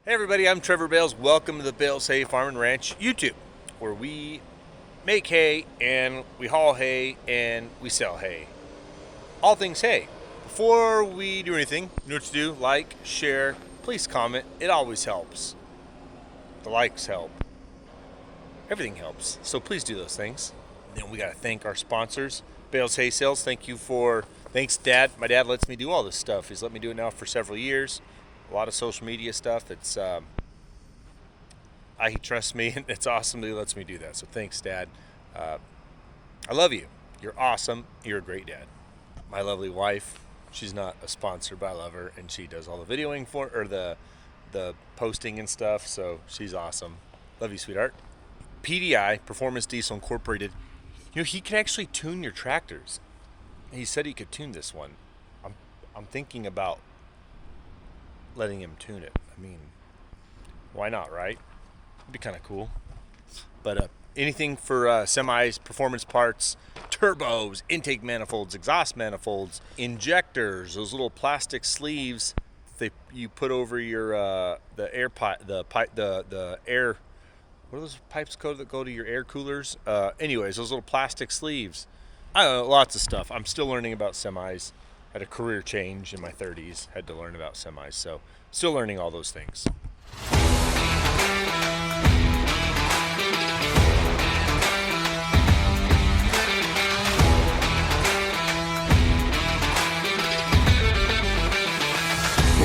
Hey everybody, I'm Trevor Bales. Welcome to the Bales Hay Farm and Ranch YouTube, where we make hay and we haul hay and we sell hay. All things hay. Before we do anything, you know what to do. Like, share, please comment. It always helps. The likes help. Everything helps. So please do those things. And then we got to thank our sponsors, Bales Hay Sales. Thanks, Dad. My dad lets me do all this stuff. He's let me do it now for several years. A lot of social media stuff. He trusts me, and it's awesome that he lets me do that. So thanks, Dad. I love you. You're awesome. You're a great dad. My lovely wife, she's not a sponsor, but I love her, and she does all the videoing the posting and stuff. So she's awesome. Love you, sweetheart. PDI, Performance Diesel Incorporated. You know, he could actually tune your tractors. He said he could tune this one. I'm thinking about letting him tune it. I mean, why not, right? It'd be kind of cool. But anything for semis, performance parts, turbos, intake manifolds, exhaust manifolds, injectors, those little plastic sleeves you put over your the air pipe, the air. What are those pipes called that go to your air coolers? Anyways, those little plastic sleeves. I don't know, lots of stuff. I'm still learning about semis. Had a career change in my 30s. Had to learn about semis, so still learning all those things.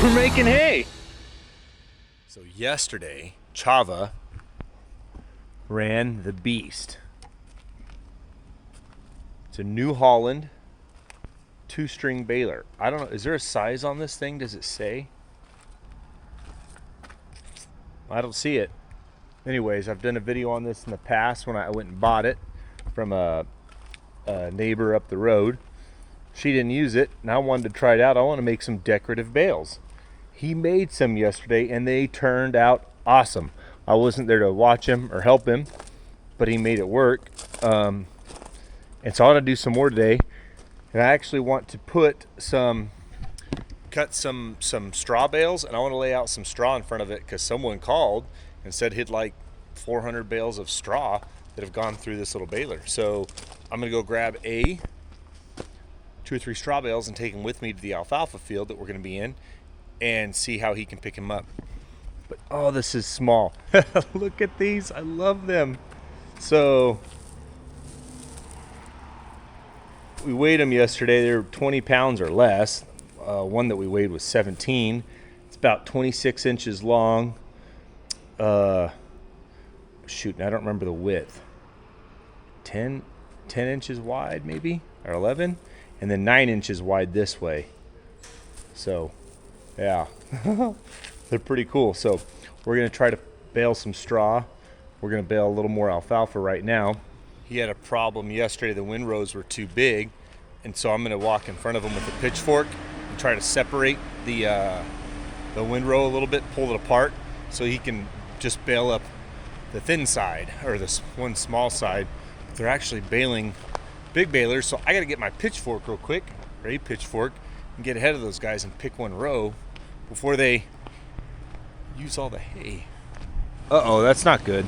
We're making hay. So yesterday, Chava ran the Beast. It's a New Holland 2-string baler. I don't know, is there a size on this thing? Does it say? I don't see it. Anyways, I've done a video on this in the past when I went and bought it from a neighbor up the road. She didn't use it, and I wanted to try it out. I want to make some decorative bales. He made some yesterday, and they turned out awesome. I wasn't there to watch him or help him, but he made it work. And so I want to do some more today. And I actually want to cut some straw bales, and I want to lay out some straw in front of it because someone called and said he'd like 400 bales of straw that have gone through this little baler. So I'm going to go grab 2 or 3 straw bales and take them with me to the alfalfa field that we're going to be in and see how he can pick them up. But oh, this is small. Look at these. I love them. So we weighed them yesterday. They're 20 pounds or less. One that we weighed was 17. It's about 26 inches long. Shoot, I don't remember the width. 10 inches wide maybe, or 11, and then 9 inches wide this way. So yeah, they're pretty cool. So we're gonna try to bale some straw. We're gonna bale a little more alfalfa right now. He had a problem yesterday. The windrows were too big, and so I'm gonna walk in front of him with a pitchfork and try to separate the windrow a little bit, pull it apart, so he can just bale up the thin side, or this one small side. They're actually baling big balers, so I gotta get my pitchfork real quick, or a pitchfork, and get ahead of those guys and pick one row before they use all the hay. Uh-oh, that's not good.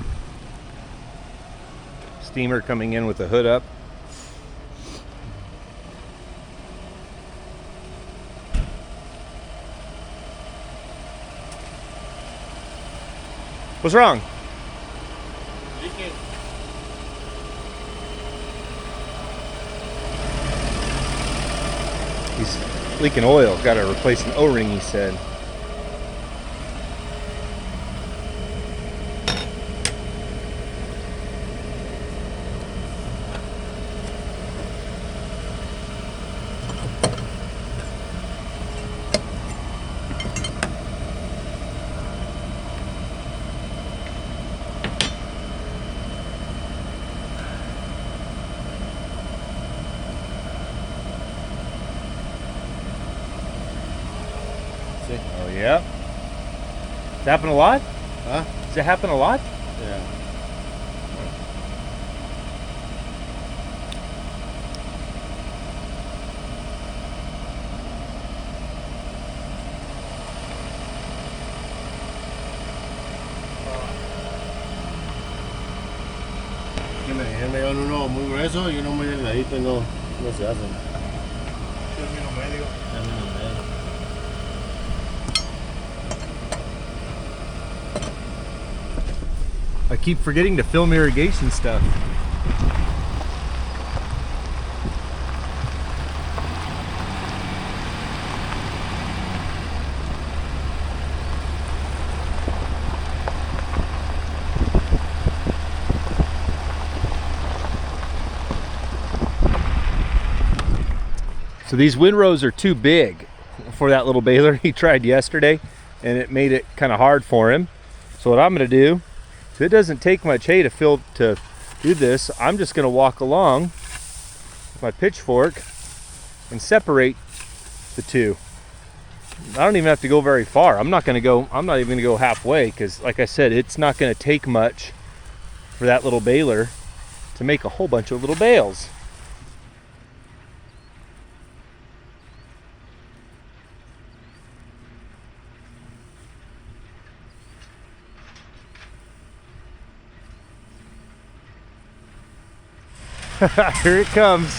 Steamer coming in with the hood up. What's wrong? Leaking. He's leaking oil. Got to replace an O-ring, he said. Oh, yeah. Does it happen a lot? Huh? Does it happen a lot? Yeah. que me dieron uno muy grueso y uno muy delgadito y no se hacen. Término medio. I keep forgetting to film irrigation stuff. So these windrows are too big for that little baler he tried yesterday, and it made it kind of hard for him. So what I'm going to do, if it doesn't take much hay to do this, I'm just going to walk along with my pitchfork and separate the two. I don't even have to go very far. I'm not even going to go halfway, because like I said, it's not going to take much for that little baler to make a whole bunch of little bales. Here it comes.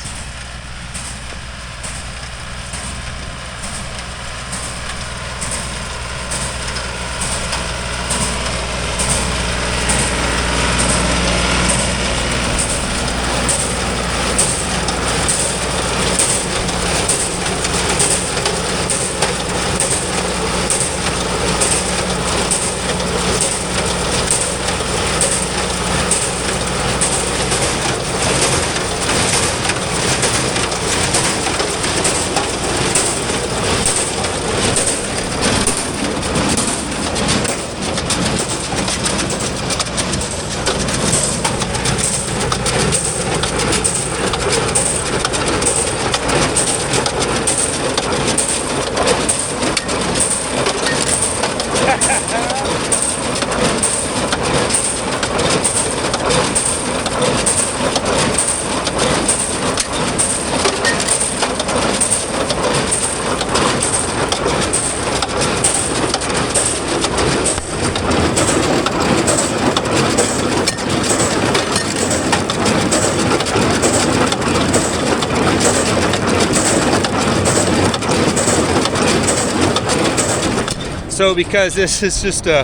So because this is just for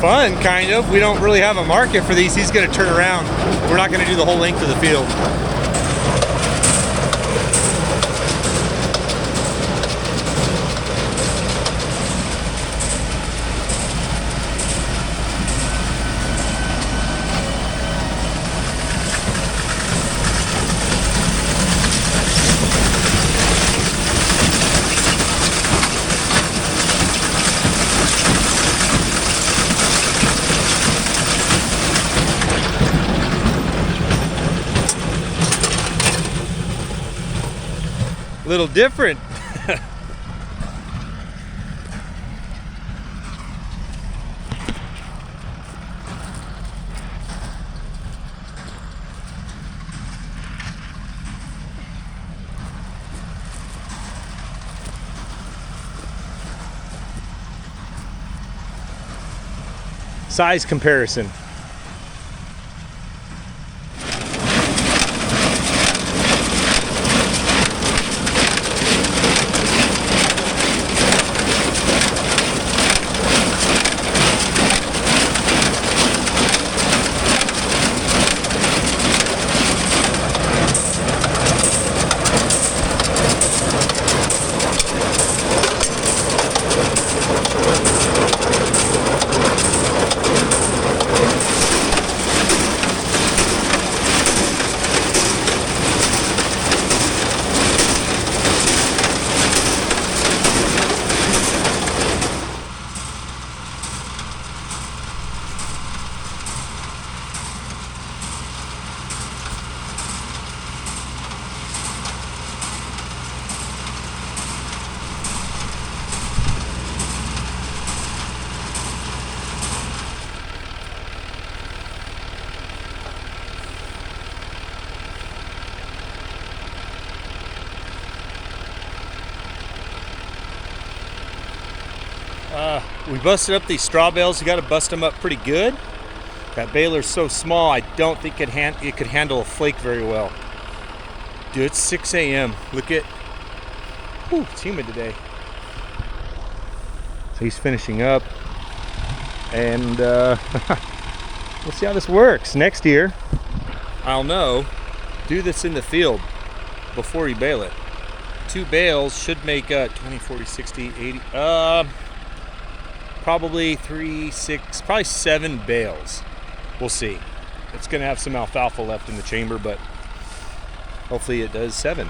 fun, kind of, we don't really have a market for these, he's going to turn around. We're not going to do the whole length of the field. A little different. Size comparison. We busted up these straw bales. You got to bust them up pretty good. That baler's so small, I don't think it could handle a flake very well. Dude, it's 6 a.m. Look at, whew, it's humid today. So he's finishing up, and we'll see how this works. Next year, I'll know, do this in the field before you bale it. 2 bales should make 20, 40, 60, 80, probably 3, 6, probably 7 bales. We'll see. It's gonna have some alfalfa left in the chamber, but hopefully it does 7.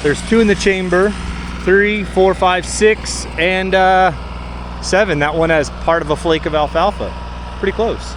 There's 2 in the chamber, 3, 4, 5, 6, and 7. That one has part of a flake of alfalfa. Pretty close.